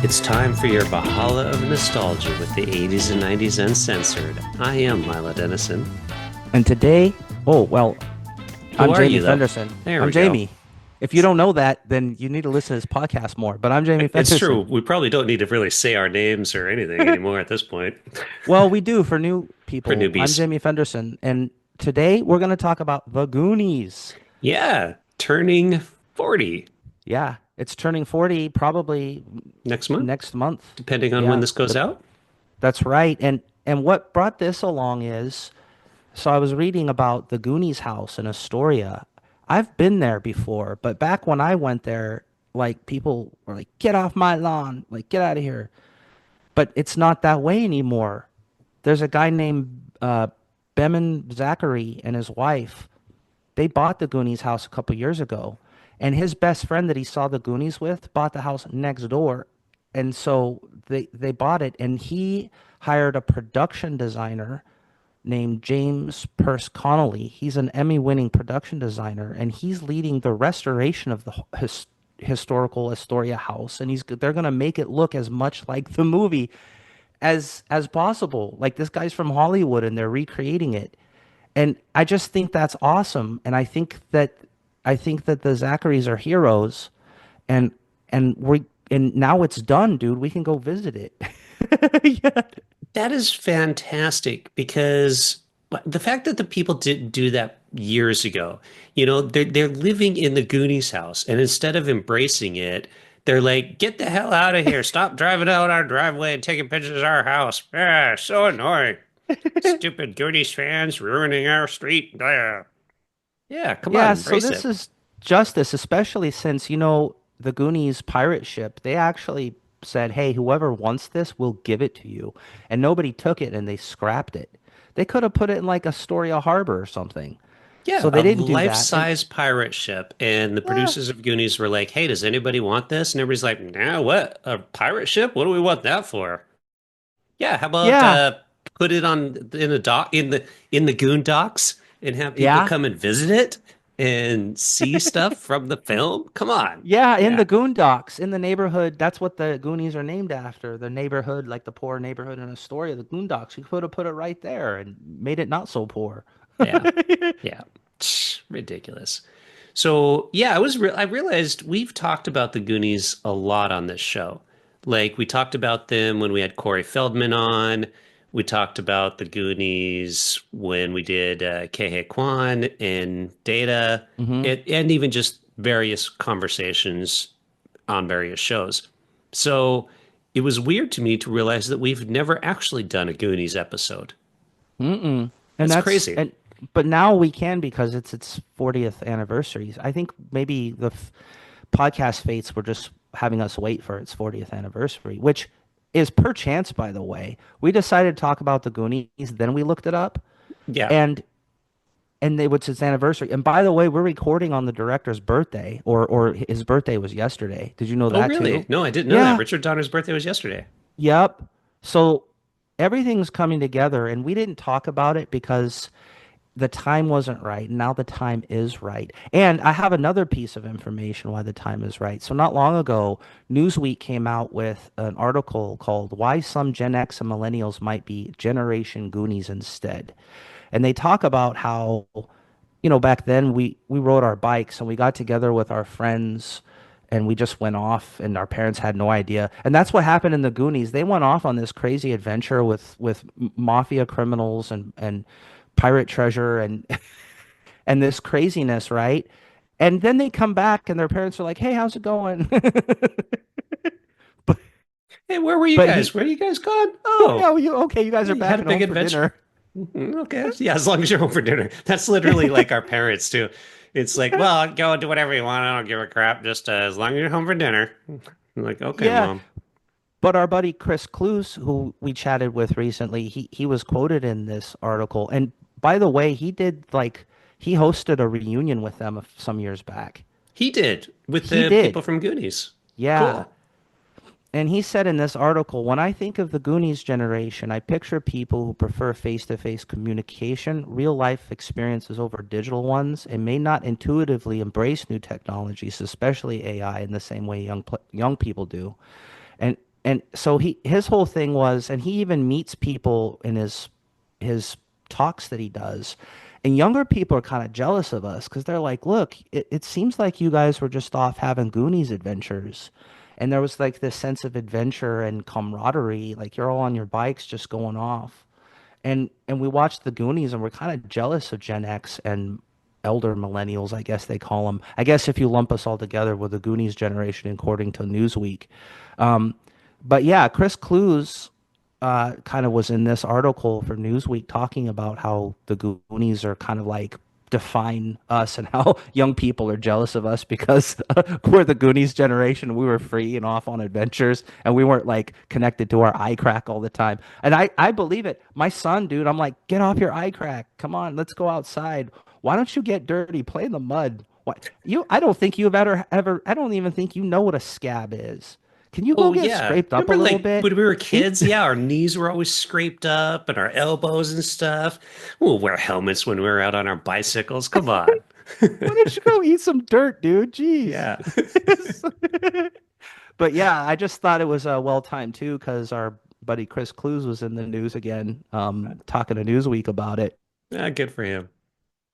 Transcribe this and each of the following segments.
It's time for your Bahala of Nostalgia with the 80s and 90s Uncensored. I am Mila Dennison. And today, Who I'm are Jamie you, though? Fenderson. There I'm we go. Jamie. If you don't know that, then you need to listen to this podcast more. But I'm Jamie It's true. Fenderson. We probably don't need to really say our names or anything anymore at this point Well, we do for new for people. I'm newbies. Jamie Fenderson. And today we're going to talk about the Goonies. Yeah, turning 40 Yeah, it's turning 40 probably next month, next month. depending on when Yeah, this goes out. that's right. And what brought this along is so I was reading about the Goonies house in Astoria. I've been there before, but back when I went there, like people were like, "Get off my lawn! Like, get out of here!" But it's not that way anymore. There's a guy named Bemin Zachary and his wife. They bought the Goonies house a couple years ago, and his best friend that he saw the Goonies with bought the house next door, and so they bought it, and he hired a production designer named James Purse Connolly. He's an Emmy-winning production designer, and he's leading the restoration of the historical Astoria house. And they're going to make it look as much like the movie as possible. Like this guy's from Hollywood, and they're recreating it. And I just think that's awesome. And I think that the Zacharys are heroes, and and now it's done, dude. We can go visit it. Yeah. That is fantastic because the fact that the people didn't do that years ago, they're living in the Goonies house, and instead of embracing it, they're like, "Get the hell out of here! Stop driving out our driveway and taking pictures of our house. Ah, so annoying! Stupid Goonies fans ruining our street." Ah. Yeah, come on, Yeah, so embrace this it. is justice, especially since, the Goonies pirate ship, they actually said, hey, whoever wants this, we'll give it to you. And nobody took it and they scrapped it. They could have put it in like Astoria Harbor or something. Yeah, So a they didn't do that. And life-size pirate ship, and the yeah, producers of Goonies were like, "Hey, does anybody want this?" And everybody's like, "Nah, what? A pirate ship? What do we want that for?" Yeah, how about yeah, put it on in a dock in the Goon docks and have people yeah, come and visit it and see stuff from the film? Come on. yeah, in Yeah. the Goondocks, in the neighborhood. That's what the Goonies are named after. The neighborhood, like the poor neighborhood in Astoria, the Goondocks. You could have put it right there and made it not so poor. Yeah. Yeah. Ridiculous. So, yeah, I realized we've talked about the Goonies a lot on this show. Like we talked about them when we had Corey Feldman on. We talked about the Goonies when we did Kehe Kwan and Data, Hmm. and even just various conversations on various shows. So it was weird to me to realize that we've never actually done a Goonies episode. Mm-mm. And That's that's crazy. and but now we can because it's 40th anniversary. I think maybe the podcast fates were just having us wait for its 40th anniversary, which is per chance, by the way. We decided to talk about the Goonies, then we looked it up, Yeah. and it was its anniversary. And by the way, we're recording on the director's birthday, or his birthday was yesterday. Did you know Oh, that really? too? No, I didn't know that. Yeah. Richard Donner's birthday was yesterday. Yep. So everything's coming together, and we didn't talk about it because the time wasn't right. Now the time is right. And I have another piece of information why the time is right. So not long ago, Newsweek came out with an article called Why Some Gen X and Millennials Might Be Generation Goonies Instead. And they talk about how, back then we rode our bikes and we got together with our friends and we just went off and our parents had no idea. And that's what happened in the Goonies. They went off on this crazy adventure with mafia criminals and pirate treasure and and this craziness, right? And then they come back and their parents are like, "Hey, how's it going?" but Hey, where were you but guys? he, Where are you guys gone? "Oh Oh, yeah, you okay, you guys yeah, are you had back a at big home for adventure. dinner." Mhm, okay. Yeah, as long as you're home for dinner. That's literally like our parents too. It's like, well, go do whatever you want. I don't give a crap. Just as long as you're home for dinner. I'm like, okay, Yeah, mom. but our buddy Chris Cluse, who we chatted with recently, he was quoted in this article. And by the way, he hosted a reunion with them some years back. He did with He the people did. from Goonies. Yeah. Cool. And he said in this article, when I think of the Goonies generation, I picture people who prefer face-to-face communication, real-life experiences over digital ones, and may not intuitively embrace new technologies, especially AI, in the same way young people do. And and so his whole thing was, and he even meets people in his talks that he does, and younger people are kind of jealous of us because they're like, look, it seems like you guys were just off having Goonies adventures, and there was like this sense of adventure and camaraderie, like you're all on your bikes just going off, and we watched the Goonies and we're kind of jealous of Gen X and elder millennials, I guess they call them. I guess if you lump us all together with the Goonies generation, according to Newsweek. Um, but yeah, Chris Clues kind of was in this article for Newsweek talking about how the Goonies are kind of like define us and how young people are jealous of us because we're the Goonies generation. We were free and off on adventures and we weren't like connected to our eye crack all the time. And I believe it. My son, dude, I'm like, get off your eye crack. Come on, let's go outside. Why don't you get dirty? Play in the mud. What I don't think you've ever I don't even think you know what a scab is. Can you go Oh get yeah. scraped up a Remember little like bit? when we were kids? Yeah, our knees were always scraped up and our elbows and stuff. We'll wear helmets when we were out on our bicycles. Come on. Why don't you go eat some dirt, dude? Jeez. Yeah. But yeah, I just thought it was well timed too, because our buddy Chris Clues was in the news again, talking to Newsweek about it. Good for him.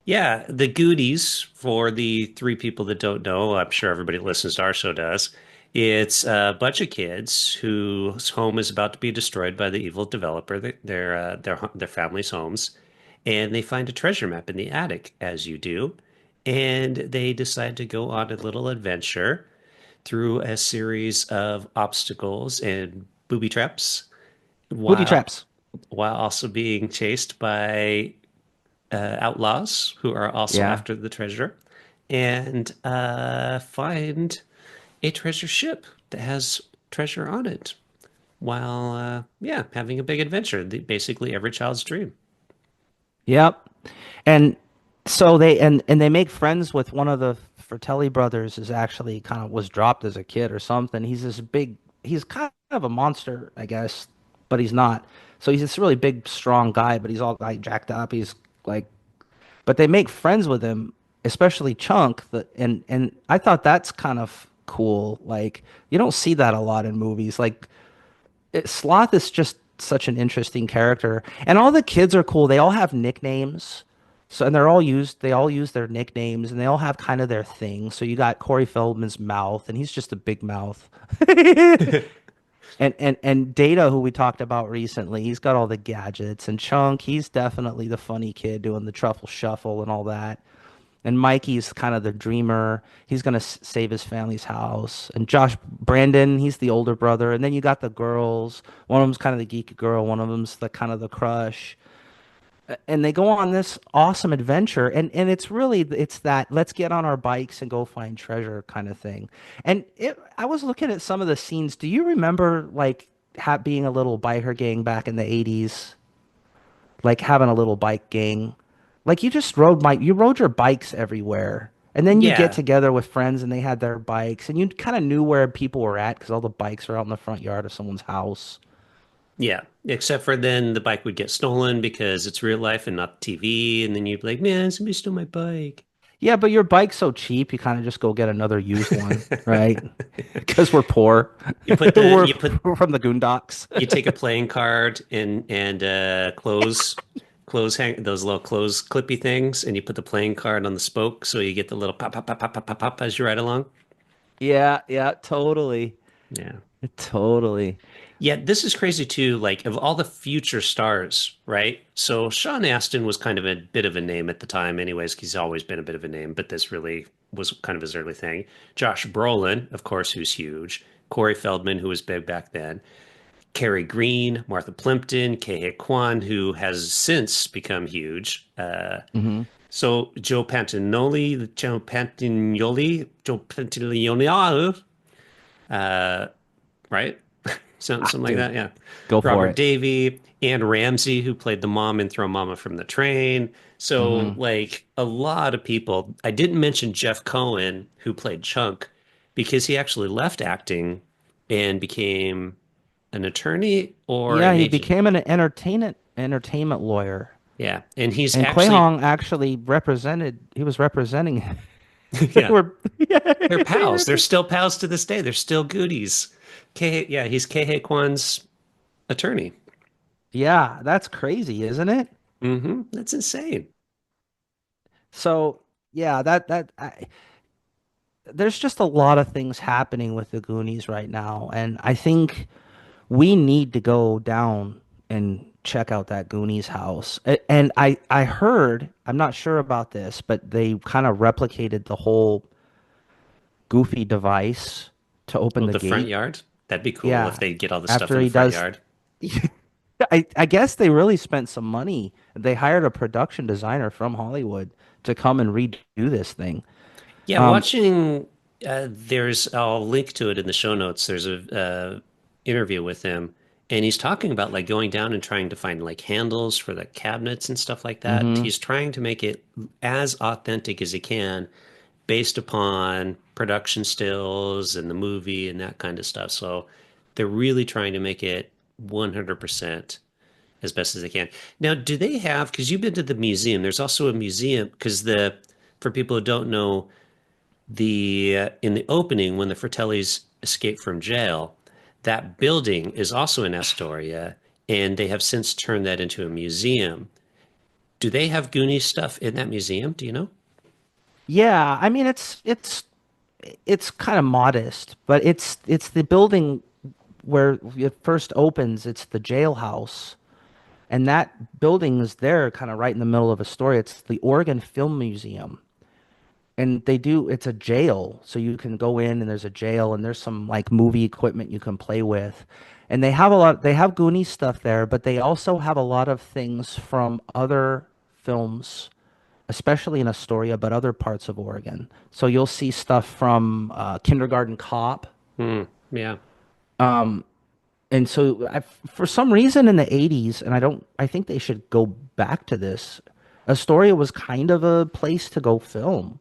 Yeah, the Goonies, for the three people that don't know, I'm sure everybody that listens to our show does. It's a bunch of kids whose home is about to be destroyed by the evil developer, their family's homes, and they find a treasure map in the attic, as you do, and they decide to go on a little adventure through a series of obstacles and booby traps, Booty while traps. while also being chased by outlaws who are also Yeah. after the treasure and find a treasure ship that has treasure on it while, yeah, having a big adventure. Basically, every child's dream. Yep. And so they they make friends with one of the Fratelli brothers is actually kind of was dropped as a kid or something. He's kind of a monster, I guess, but he's not. So he's this really big, strong guy, but he's all like jacked up. He's like, but they make friends with him, especially Chunk. And I thought that's kind of cool. Like you don't see that a lot in movies. Like Sloth is just such an interesting character, and all the kids are cool. They all have nicknames, so and they all use their nicknames, and they all have kind of their thing. So you got Corey Feldman's mouth, and he's just a big mouth. And Data, who we talked about recently, he's got all the gadgets, and Chunk, he's definitely the funny kid doing the truffle shuffle and all that. And Mikey's kind of the dreamer. He's gonna save his family's house. And Josh Brandon, he's the older brother. And then you got the girls. One of them's kind of the geeky girl. One of them's the kind of the crush. And they go on this awesome adventure. And it's really it's that let's get on our bikes and go find treasure kind of thing. I was looking at some of the scenes. Do you remember like being a little biker gang back in the 80s? Like having a little bike gang. Like you rode your bikes everywhere. And then you get Yeah, together with friends and they had their bikes and you kind of knew where people were at because all the bikes are out in the front yard of someone's house. yeah. Except for then the bike would get stolen because it's real life and not TV. And then you'd be like, man, somebody stole my bike. Yeah, but your bike's so cheap, you kind of just go get another used one, right? Because we're poor. You put the we're, you put we're from the Goondocks. you take a playing card and clothes hang those little clothes clippy things, and you put the playing card on the spoke, so you get the little pop pop pop pop pop pop pop as you ride along. Yeah, yeah, totally. Yeah. Totally. Yeah, this is crazy too. Like of all the future stars, right? So Sean Astin was kind of a bit of a name at the time, anyways. He's always been a bit of a name, but this really was kind of his early thing. Josh Brolin, of course, who's huge. Corey Feldman, who was big back then. Carrie Green, Martha Plimpton, Kei Kwan, who has since become huge. Hmm. So Joe Pantoliano, uh, right? Ah, Something like dude, that. Yeah. go for Robert it. Davey, Ann Ramsey, who played the mom in Throw Mama from the Train. So, Hmm. like a lot of people. I didn't mention Jeff Cohen, who played Chunk, because he actually left acting and became an attorney or Yeah, an he agent. became an entertainment lawyer. Yeah. And he's And Quay actually, Hong actually he was representing. They yeah, were, yeah, they're they pals. were, They're still pals to this day. They're still goodies. Yeah, he's Kei Kwan's attorney. Yeah, that's crazy, isn't it? That's insane. So, yeah, there's just a lot of things happening with the Goonies right now, and I think we need to go down and check out that Goonies house. And I heard, I'm not sure about this, but they kind of replicated the whole Goofy device to open Oh, the the front gate. yard? That'd be cool if Yeah, they get all the stuff after in the he front does, yard. I guess they really spent some money. They hired a production designer from Hollywood to come and redo this thing. Yeah, Um, watching I'll link to it in the show notes. There's a interview with him, and he's talking about like going down and trying to find like handles for the cabinets and stuff like that. mhm. He's trying to make it as authentic as he can based upon production stills and the movie and that kind of stuff. So they're really trying to make it 100% as best as they can. Now, do they have, because you've been to the museum, there's also a museum, because for people who don't know, the in the opening when the Fratellis escape from jail, that building is also in Astoria, and they have since turned that into a museum. Do they have Goonies stuff in that museum? Do you know? Yeah, I mean it's kind of modest, but it's the building where it first opens. It's the jailhouse, and that building is there, kind of right in the middle of Astoria. It's the Oregon Film Museum, and it's a jail, so you can go in and there's a jail, and there's some like movie equipment you can play with, and they have Goonies stuff there, but they also have a lot of things from other films, especially in Astoria, but other parts of Oregon. So you'll see stuff from Kindergarten Cop. Yeah. And so for some reason in the 80s, and I think they should go back to this. Astoria was kind of a place to go film.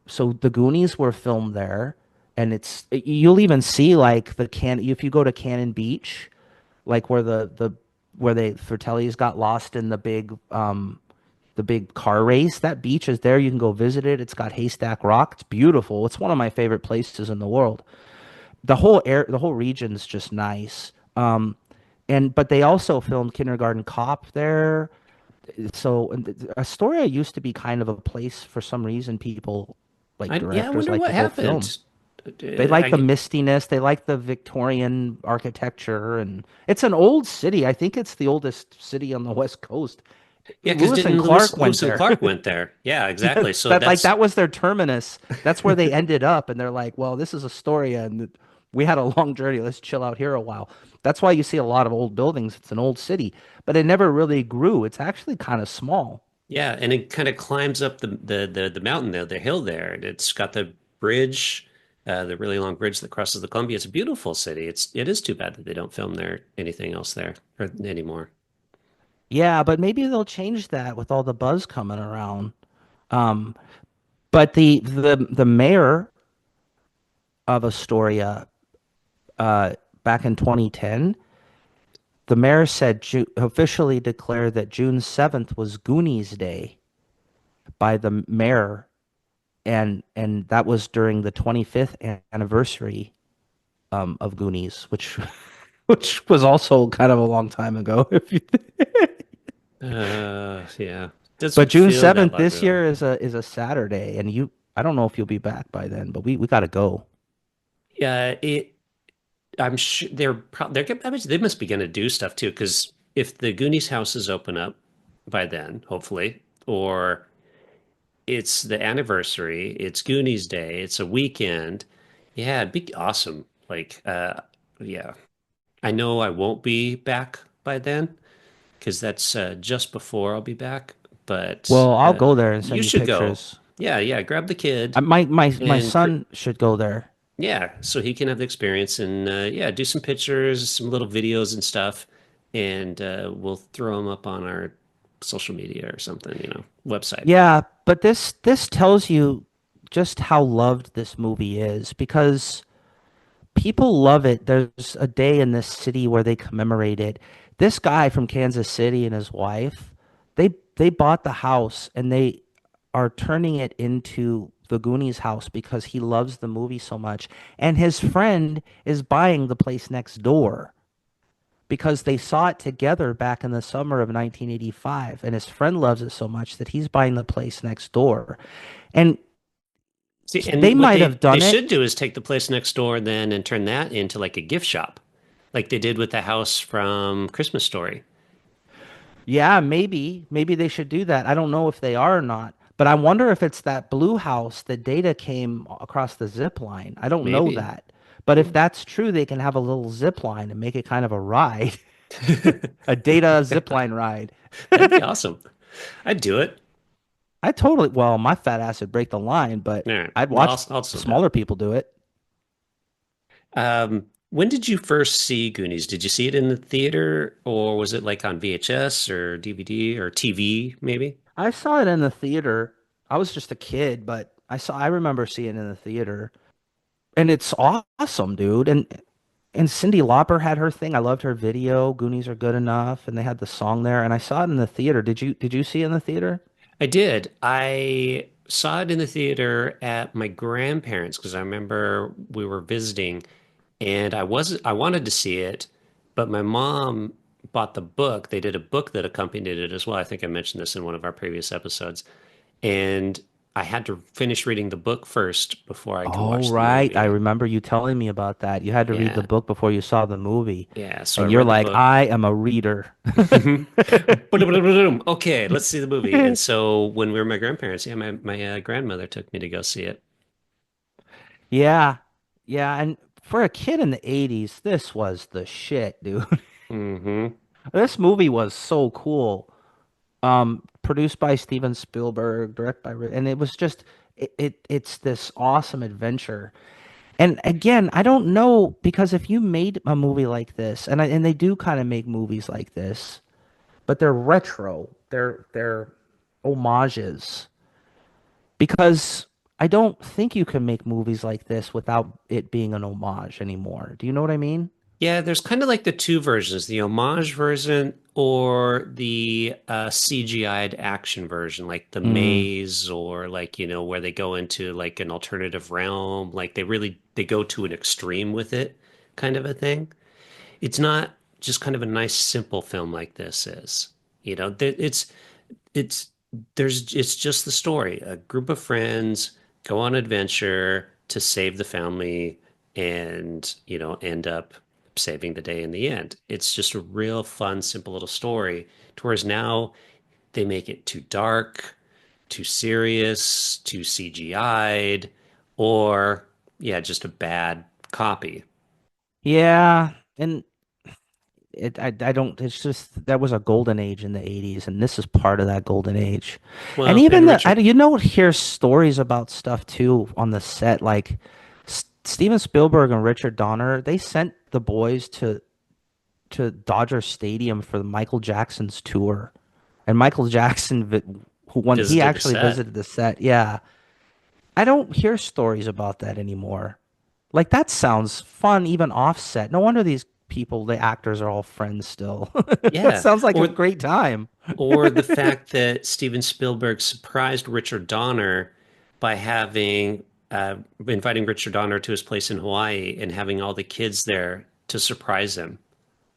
So the Goonies were filmed there, and you'll even see like if you go to Cannon Beach, like where where they Fratellis got lost in the big car race. That beach is there. You can go visit it. It's got Haystack Rock. It's beautiful. It's one of my favorite places in the world. The whole region's just nice. And but they also filmed Kindergarten Cop there. So Astoria used to be kind of a place for some reason people like Yeah, I directors wonder like what to go film. happened. They like the I mistiness. They like the Victorian architecture, and it's an old city. I think it's the oldest city on the West Coast. Yeah, because Lewis and didn't Clark went Lewis and there. Clark went there? Yeah, Yeah, exactly. So that that's was their terminus. That's where they ended up, and they're like, "Well, this is Astoria, and we had a long journey. Let's chill out here a while." That's why you see a lot of old buildings. It's an old city, but it never really grew. It's actually kind of small. yeah, and it kind of climbs up the mountain there, the hill there, and it's got the bridge, the really long bridge that crosses the Columbia. It's a beautiful city. It is too bad that they don't film there anything else there or anymore. Yeah, but maybe they'll change that with all the buzz coming around. Um, but the mayor of Astoria, uh, back in 2010, the mayor said officially declared that June 7th was Goonies Day by the mayor, and that was during the 25th anniversary of Goonies, which which was also kind of a long time ago. Yeah, But doesn't June feel that 7th long this ago. year is a Saturday, and I don't know if you'll be back by then, but we got to go. Yeah, I'm sure I bet they must be going to do stuff too, because if the Goonies houses open up by then, hopefully, or it's the anniversary, it's Goonies Day, it's a weekend. Yeah, it'd be awesome. Yeah, I know I won't be back by then because that's just before I'll be back. But Well, I'll go there and you send you should go. pictures. Yeah, yeah. Grab the kid My and son should go there. yeah, so he can have the experience and yeah, do some pictures, some little videos and stuff, and we'll throw them up on our social media or something, website. Yeah, but this tells you just how loved this movie is because people love it. There's a day in this city where they commemorate it. This guy from Kansas City and his wife, they bought the house and they are turning it into the Goonies house because he loves the movie so much. And his friend is buying the place next door because they saw it together back in the summer of 1985. And his friend loves it so much that he's buying the place next door. And See, they and what might have they done should it. do is take the place next door then and turn that into like a gift shop, like they did with the house from Christmas Story. Yeah, maybe they should do that. I don't know if they are or not, but I wonder if it's that blue house that Data came across the zip line. I don't know Maybe. that. But if Hmm. that's true, they can have a little zip line and make it kind of a ride, a Data zip line ride. That'd be awesome. I'd do it. I totally, well, my fat ass would break the line, but All right. I'd Well, watch I'll still do it. smaller people do it. When did you first see Goonies? Did you see it in the theater or was it like on VHS or DVD or TV maybe? I saw it in the theater. I was just a kid, but I remember seeing it in the theater. And it's awesome, dude. And Cyndi Lauper had her thing. I loved her video. Goonies are good enough, and they had the song there. And I saw it in the theater. Did you see it in the theater? I did. I saw it in the theater at my grandparents because I remember we were visiting and I wanted to see it, but my mom bought the book. They did a book that accompanied it as well. I think I mentioned this in one of our previous episodes. And I had to finish reading the book first before I could Oh, watch the right. I movie. remember you telling me about that. You had to read the Yeah. book before you saw the movie. Yeah. So I And you're read the like, book. I am a reader. Okay, let's see the movie. And so when we were my grandparents, yeah, my grandmother took me to go see it. Yeah. Yeah. And for a kid in the 80s, this was the shit, dude. Hmm. This movie was so cool. Produced by Steven Spielberg, directed by, and it was just, it's this awesome adventure. And again, I don't know because if you made a movie like this, and they do kind of make movies like this, but they're retro, they're homages. Because I don't think you can make movies like this without it being an homage anymore. Do you know what I mean? Yeah, there's kind of like the two versions, the homage version or the CGI'd action version, like the Mm. maze or like, where they go into like an alternative realm. Like they go to an extreme with it, kind of a thing. It's not just kind of a nice, simple film like this is. It's it's just the story. A group of friends go on adventure to save the family and, end up saving the day in the end. It's just a real fun, simple little story. To whereas now they make it too dark, too serious, too CGI'd, or yeah, just a bad copy. Yeah, and I don't it's just that was a golden age in the 80s and this is part of that golden age. And Well, even and Richard, hear stories about stuff too on the set like Steven Spielberg and Richard Donner, they sent the boys to Dodger Stadium for the Michael Jackson's tour. And Michael Jackson who when he visited the actually set. visited the set. Yeah. I don't hear stories about that anymore. Like that sounds fun, even offset. No wonder these people, the actors, are all friends still. That Yeah. sounds like a Or great time. or the fact that Steven Spielberg surprised Richard Donner by having inviting Richard Donner to his place in Hawaii and having all the kids there to surprise him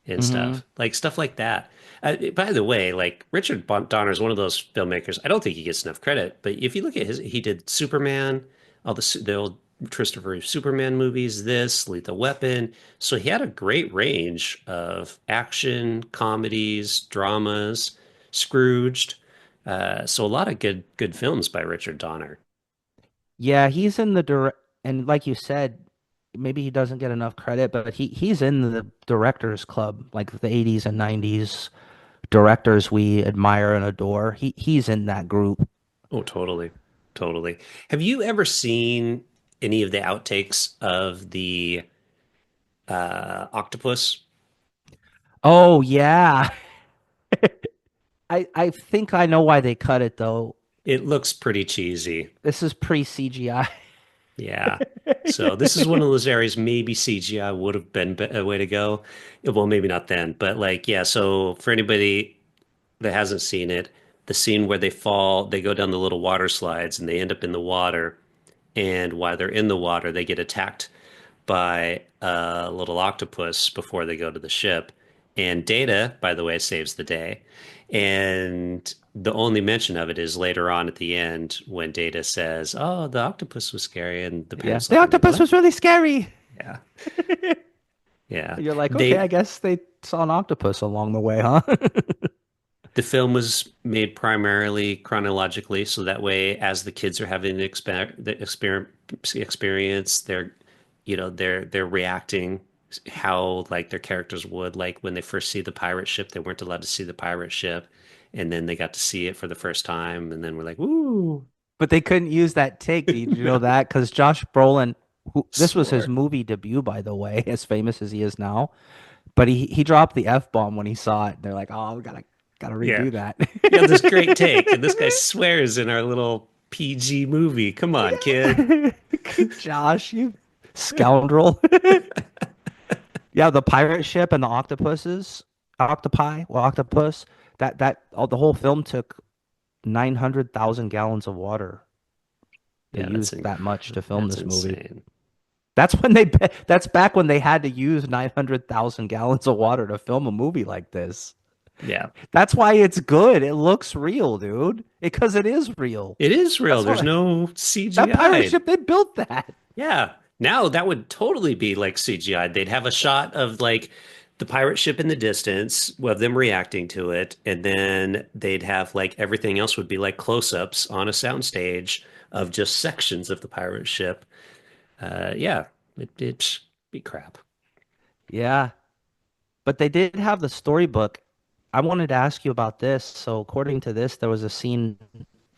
and Hmm. stuff like that. By the way, like Donner is one of those filmmakers. I don't think he gets enough credit, but if you look at he did Superman, all the old Christopher Reeve Superman movies, this Lethal Weapon. So he had a great range of action, comedies, dramas, Scrooged. So a lot of good films by Richard Donner. Yeah, he's in the direct, and like you said, maybe he doesn't get enough credit, but he's in the directors club, like the 80s and 90s directors we admire and adore. He's in that group. Oh, totally. Totally. Have you ever seen any of the outtakes of the octopus? Oh yeah. I think I know why they cut it though. It looks pretty cheesy. This is pre-CGI. Yeah. So this is one of those areas maybe CGI would have been a way to go. Well, maybe not then, but like, yeah. So for anybody that hasn't seen it, the scene where they go down the little water slides and they end up in the water. And while they're in the water, they get attacked by a little octopus before they go to the ship. And Data, by the way, saves the day. And the only mention of it is later on at the end when Data says, "Oh, the octopus was scary," and the Yeah. parents The look at me, octopus "What?" was really scary. Yeah, yeah. You're like, okay, I They guess they saw an octopus along the way, huh? The film was made primarily chronologically, so that way, as the kids are having the experience, they're reacting how like their characters would like when they first see the pirate ship. They weren't allowed to see the pirate ship, and then they got to see it for the first time, and then we're like, "Ooh, But they couldn't use that take. Did you know no, that? Because Josh Brolin, this was his swore." movie debut, by the way, as famous as he is now. But he dropped the F-bomb when he saw it. They're like, oh, we gotta Yeah, redo that. you have this great take, and this guy swears in our little PG movie. Come on, kid. Yeah. Josh, you scoundrel. Yeah, the pirate ship and the octopus. The whole film took 900,000 gallons of water. They Yeah, that's used that much to film that's this movie. insane. That's back when they had to use 900,000 gallons of water to film a movie like this. Yeah. That's why it's good. It looks real, dude. Because it is real. It is real. That's There's what no that pirate CGI. ship, they built that. Yeah. Now that would totally be like CGI. They'd have a shot of like the pirate ship in the distance of them reacting to it, and then they'd have like everything else would be like close-ups on a soundstage of just sections of the pirate ship. Yeah, it'd be crap. Yeah. But they did have the storybook. I wanted to ask you about this. So according to this, there was a scene,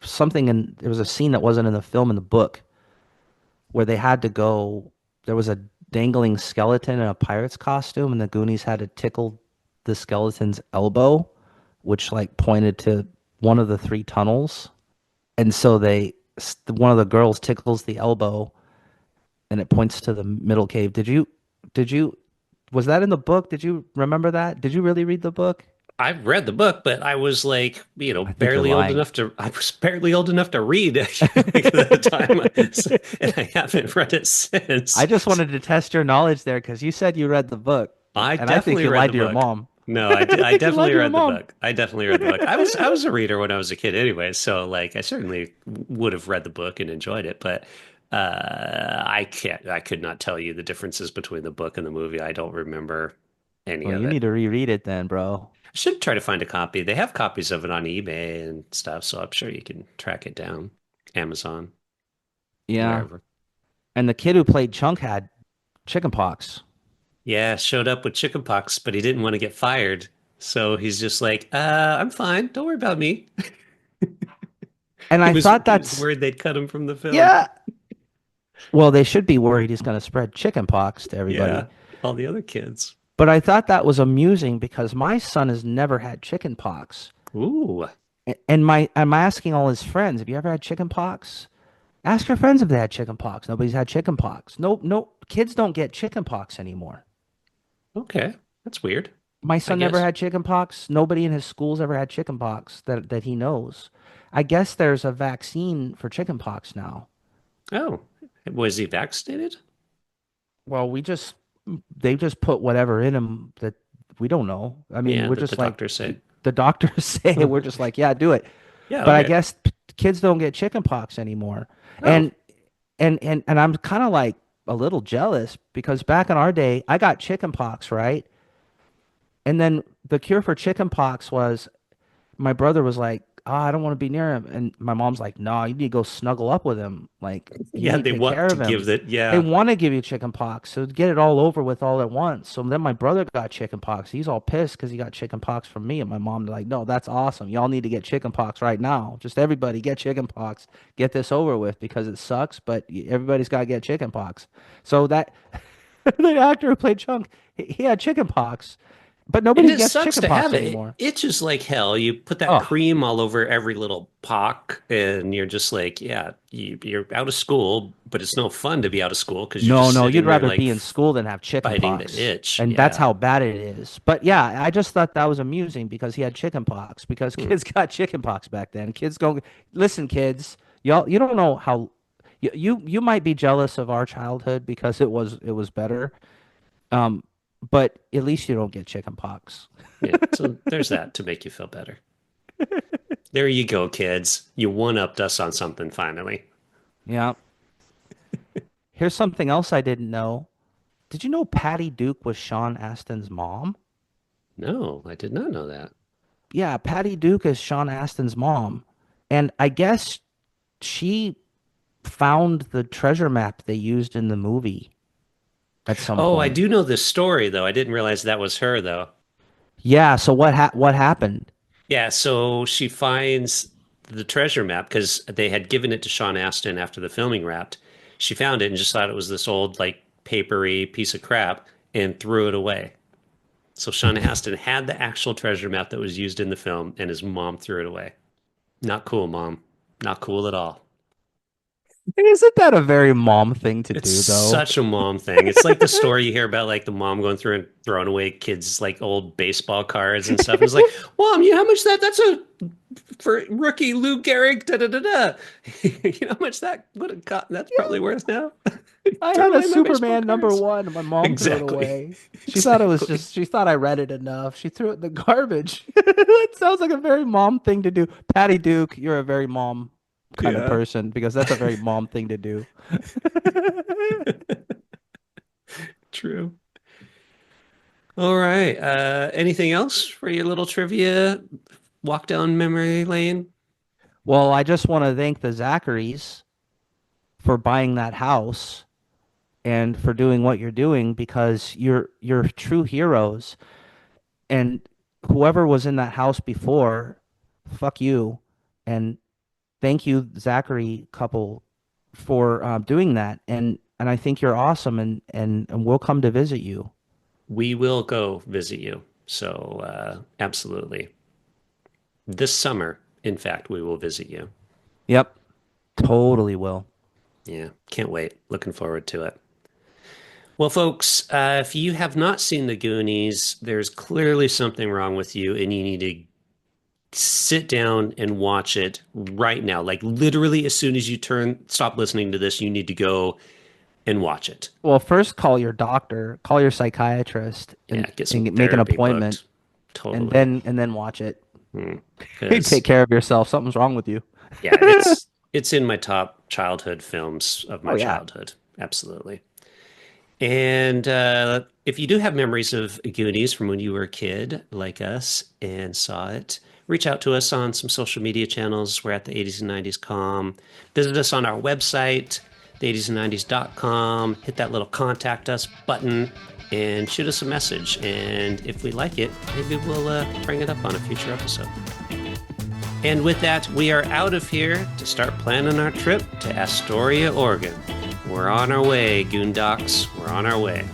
there was a scene that wasn't in the film in the book where they had to go. There was a dangling skeleton in a pirate's costume, and the Goonies had to tickle the skeleton's elbow, which like pointed to one of the three tunnels. And so one of the girls tickles the elbow, and it points to the middle cave. Did you, was that in the book? Did you remember that? Did you really read the book? I read the book, but I was like, I think you're barely old lying. enough to. I was barely old enough to read like, at the time, and I haven't read it I since. just wanted to test your knowledge there because you said you read the book, I and I think definitely you read lied the to your book. mom. No, I I think you lied definitely to your read the mom. book. I definitely read the book. I was a reader when I was a kid anyway, so like I certainly would have read the book and enjoyed it, but I could not tell you the differences between the book and the movie. I don't remember any Well, of you it. need to reread it then, bro. I should try to find a copy. They have copies of it on eBay and stuff, so I'm sure you can track it down. Amazon, Yeah. wherever. And the kid who played Chunk had chickenpox. Yeah, showed up with chickenpox, but he didn't want to get fired. So he's just like, I'm fine. Don't worry about me. And He I was thought he was that's, worried they'd cut him from the film. yeah. Well, they should be worried he's going to spread chickenpox to everybody. Yeah, all the other kids. But I thought that was amusing because my son has never had chickenpox. Ooh, And I'm asking all his friends, have you ever had chickenpox? Ask your friends if they had chickenpox. Nobody's had chickenpox. No, no, kids don't get chickenpox anymore. okay. That's weird, My I son never guess. had chickenpox. Nobody in his school's ever had chickenpox that he knows. I guess there's a vaccine for chickenpox now. Oh, was he vaccinated? Well, they just put whatever in him that we don't know. I mean, Yeah, we're that the just like doctors say. the doctors say. We're just like, yeah, do it. Yeah, But I okay. guess kids don't get chickenpox anymore. Oh, And and I'm kind of like a little jealous because back in our day, I got chickenpox, right? And then the cure for chickenpox was my brother was like, "Oh, I don't want to be near him," and my mom's like, "No, you need to go snuggle up with him. Like, you yeah, need to they take want care to of him." give that. They Yeah. want to give you chickenpox, so get it all over with all at once. So then my brother got chickenpox. He's all pissed because he got chickenpox from me, and my mom's like, "No, that's awesome. Y'all need to get chickenpox right now. Just everybody get chickenpox. Get this over with because it sucks, but everybody's got to get chickenpox." So that the actor who played Chunk, he had chickenpox, but And nobody it gets sucks to have chickenpox it. It anymore. itches like hell. You put that Oh. cream all over every little pock, and you're just like, yeah, you're out of school, but it's no fun to be out of school because you're No, just no, you'd sitting there rather like be in school than have fighting the chickenpox. itch. And that's Yeah. how bad it is. But yeah, I just thought that was amusing because he had chickenpox because Hmm. kids got chickenpox back then. Kids go, listen, kids, y'all, you don't know how You might be jealous of our childhood because it was better. Um, but at least you don't get chicken pox. Yeah, so there's that to make you feel better. There you go, kids. You one-upped us on something finally. Yeah. Here's something else I didn't know. Did you know Patty Duke was Sean Astin's mom? No, I did not know that. Yeah, Patty Duke is Sean Astin's mom. And I guess she found the treasure map they used in the movie at some Oh, I point. do know this story though. I didn't realize that was her though. Yeah, so what happened? Yeah, so she finds the treasure map because they had given it to Sean Astin after the filming wrapped. She found it and just thought it was this old, like, papery piece of crap and threw it away. So Sean Astin had the actual treasure map that was used in the film, and his mom threw it away. Not cool, mom. Not cool at all. Isn't that a very mom thing to It's do, though? such a mom thing. It's like the story you hear about, like the mom going through and throwing away kids' like old baseball cards and stuff. And it's like, Mom, you know how much that's a for rookie Lou Gehrig, da da da da. You know how much that would have got? That's probably worth now. I Throwing had a away my baseball Superman number cards. one, and my mom threw it Exactly. away. She thought it was Exactly. just, she thought I read it enough. She threw it in the garbage. That sounds like a very mom thing to do. Patty Duke, you're a very mom kind of Yeah. person because that's a very mom thing to do. True. All right. Anything else for your little trivia walk down memory lane? Well, I just want to thank the Zacharys for buying that house and for doing what you're doing because you're true heroes. And whoever was in that house before, fuck you. And thank you, Zachary couple, for doing that. And I think you're awesome, and we'll come to visit you. We will go visit you. So, absolutely. This summer, in fact, we will visit you. Yep, totally will. Yeah, can't wait. Looking forward to it. Well, folks, if you have not seen the Goonies, there's clearly something wrong with you, and you need to sit down and watch it right now. Like literally, as soon as you stop listening to this, you need to go and watch it. Well, first call your doctor, call your psychiatrist, Yeah, get some and make an therapy appointment, booked. and Totally. then watch it. Because Take care of yourself. Something's wrong with you. yeah, it's in my top childhood films of Oh my yeah. childhood. Absolutely. And if you do have memories of Goonies from when you were a kid, like us, and saw it, reach out to us on some social media channels. We're at the 80s and 90s com. Visit us on our website, the80sand90s.com. Hit that little contact us button and shoot us a message. And if we like it, maybe we'll bring it up on a future episode. And with that, we are out of here to start planning our trip to Astoria, Oregon. We're on our way, Goondocks. We're on our way.